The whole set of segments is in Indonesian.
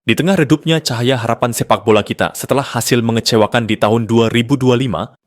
Di tengah redupnya cahaya harapan sepak bola kita setelah hasil mengecewakan di tahun 2025,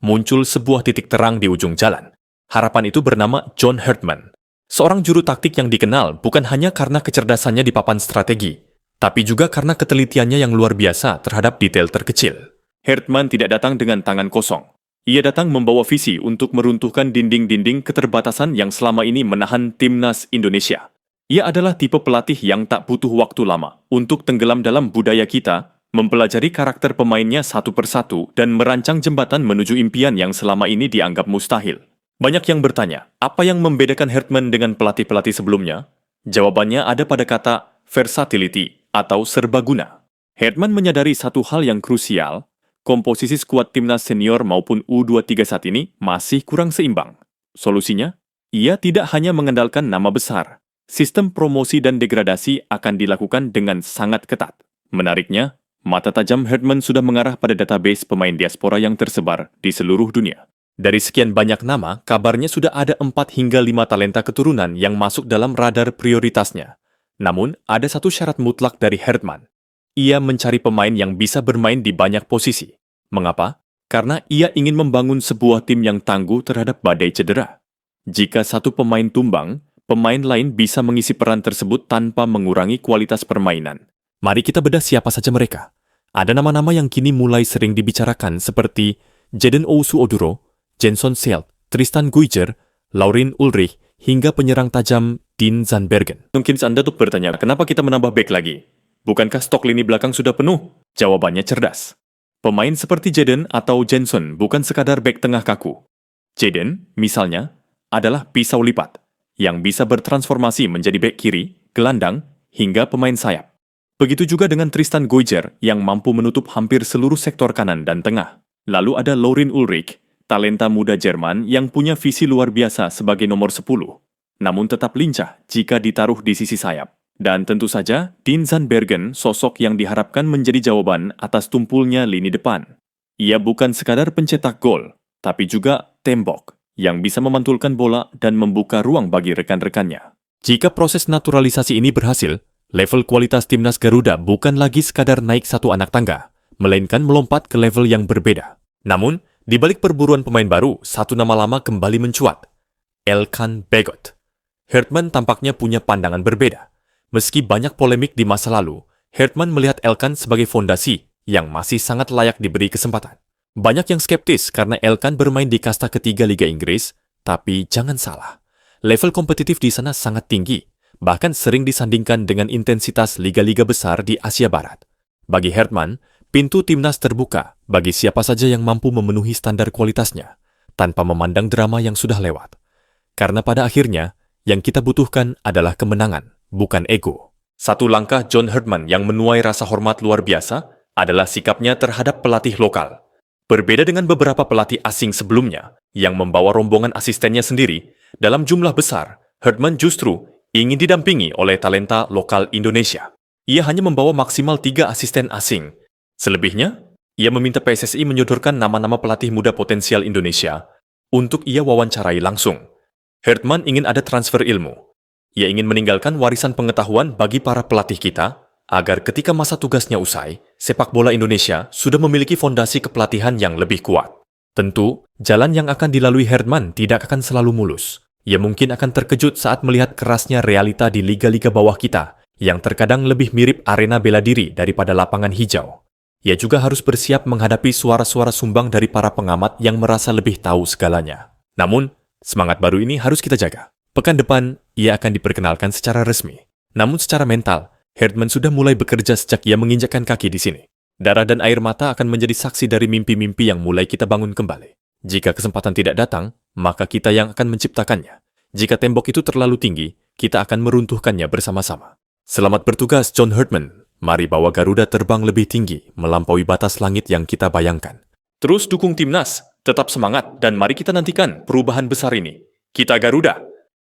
muncul sebuah titik terang di ujung jalan. Harapan itu bernama John Herdman. Seorang juru taktik yang dikenal bukan hanya karena kecerdasannya di papan strategi, tapi juga karena ketelitiannya yang luar biasa terhadap detail terkecil. Herdman tidak datang dengan tangan kosong. Ia datang membawa visi untuk meruntuhkan dinding-dinding keterbatasan yang selama ini menahan timnas Indonesia. Ia adalah tipe pelatih yang tak butuh waktu lama untuk tenggelam dalam budaya kita, mempelajari karakter pemainnya satu persatu, dan merancang jembatan menuju impian yang selama ini dianggap mustahil. Banyak yang bertanya, apa yang membedakan Herdman dengan pelatih-pelatih sebelumnya? Jawabannya ada pada kata versatility atau serbaguna. Herdman menyadari satu hal yang krusial, komposisi skuad timnas senior maupun U23 saat ini masih kurang seimbang. Solusinya? Ia tidak hanya mengandalkan nama besar. Sistem promosi dan degradasi akan dilakukan dengan sangat ketat. Menariknya, mata tajam Herdman sudah mengarah pada database pemain diaspora yang tersebar di seluruh dunia. Dari sekian banyak nama, kabarnya sudah ada 4 hingga 5 talenta keturunan yang masuk dalam radar prioritasnya. Namun, ada satu syarat mutlak dari Herdman. Ia mencari pemain yang bisa bermain di banyak posisi. Mengapa? Karena ia ingin membangun sebuah tim yang tangguh terhadap badai cedera. Jika satu pemain tumbang, pemain lain bisa mengisi peran tersebut tanpa mengurangi kualitas permainan. Mari kita bedah siapa saja mereka. Ada nama-nama yang kini mulai sering dibicarakan seperti Jadon Owusu-Oduro, Jenson Seelt, Tristan Guijer, Laurin Ulrich, hingga penyerang tajam Dean Zandbergen. Mungkin Anda tuh bertanya, kenapa kita menambah bek lagi? Bukankah stok lini belakang sudah penuh? Jawabannya cerdas. Pemain seperti Jadon atau Jenson bukan sekadar bek tengah kaku. Jadon, misalnya, adalah pisau lipat yang bisa bertransformasi menjadi bek kiri, gelandang, hingga pemain sayap. Begitu juga dengan Tristan Guijer yang mampu menutup hampir seluruh sektor kanan dan tengah. Lalu ada Laurin Ulrich, talenta muda Jerman yang punya visi luar biasa sebagai nomor 10, namun tetap lincah jika ditaruh di sisi sayap. Dan tentu saja, Dean Zandbergen, sosok yang diharapkan menjadi jawaban atas tumpulnya lini depan. Ia bukan sekadar pencetak gol, tapi juga tembok yang bisa memantulkan bola dan membuka ruang bagi rekan-rekannya. Jika proses naturalisasi ini berhasil, level kualitas timnas Garuda bukan lagi sekadar naik satu anak tangga, melainkan melompat ke level yang berbeda. Namun, di balik perburuan pemain baru, satu nama lama kembali mencuat, Elkan Bagot. Herdman tampaknya punya pandangan berbeda. Meski banyak polemik di masa lalu, Herdman melihat Elkan sebagai fondasi yang masih sangat layak diberi kesempatan. Banyak yang skeptis karena Elkan bermain di kasta ketiga Liga Inggris, tapi jangan salah. Level kompetitif di sana sangat tinggi, bahkan sering disandingkan dengan intensitas liga-liga besar di Asia Barat. Bagi Herdman, pintu timnas terbuka bagi siapa saja yang mampu memenuhi standar kualitasnya, tanpa memandang drama yang sudah lewat. Karena pada akhirnya, yang kita butuhkan adalah kemenangan, bukan ego. Satu langkah John Herdman yang menuai rasa hormat luar biasa adalah sikapnya terhadap pelatih lokal. Berbeda dengan beberapa pelatih asing sebelumnya yang membawa rombongan asistennya sendiri, dalam jumlah besar, Herdman justru ingin didampingi oleh talenta lokal Indonesia. Ia hanya membawa maksimal 3 asisten asing. Selebihnya, ia meminta PSSI menyodorkan nama-nama pelatih muda potensial Indonesia untuk ia wawancarai langsung. Herdman ingin ada transfer ilmu. Ia ingin meninggalkan warisan pengetahuan bagi para pelatih kita, agar ketika masa tugasnya usai, sepak bola Indonesia sudah memiliki fondasi kepelatihan yang lebih kuat. Tentu, jalan yang akan dilalui Herdman tidak akan selalu mulus. Ia mungkin akan terkejut saat melihat kerasnya realita di liga-liga bawah kita, yang terkadang lebih mirip arena bela diri daripada lapangan hijau. Ia juga harus bersiap menghadapi suara-suara sumbang dari para pengamat yang merasa lebih tahu segalanya. Namun, semangat baru ini harus kita jaga. Pekan depan, ia akan diperkenalkan secara resmi. Namun secara mental, Herdman sudah mulai bekerja sejak ia menginjakkan kaki di sini. Darah dan air mata akan menjadi saksi dari mimpi-mimpi yang mulai kita bangun kembali. Jika kesempatan tidak datang, maka kita yang akan menciptakannya. Jika tembok itu terlalu tinggi, kita akan meruntuhkannya bersama-sama. Selamat bertugas, John Herdman. Mari bawa Garuda terbang lebih tinggi, melampaui batas langit yang kita bayangkan. Terus dukung timnas, tetap semangat, dan mari kita nantikan perubahan besar ini. Kita Garuda!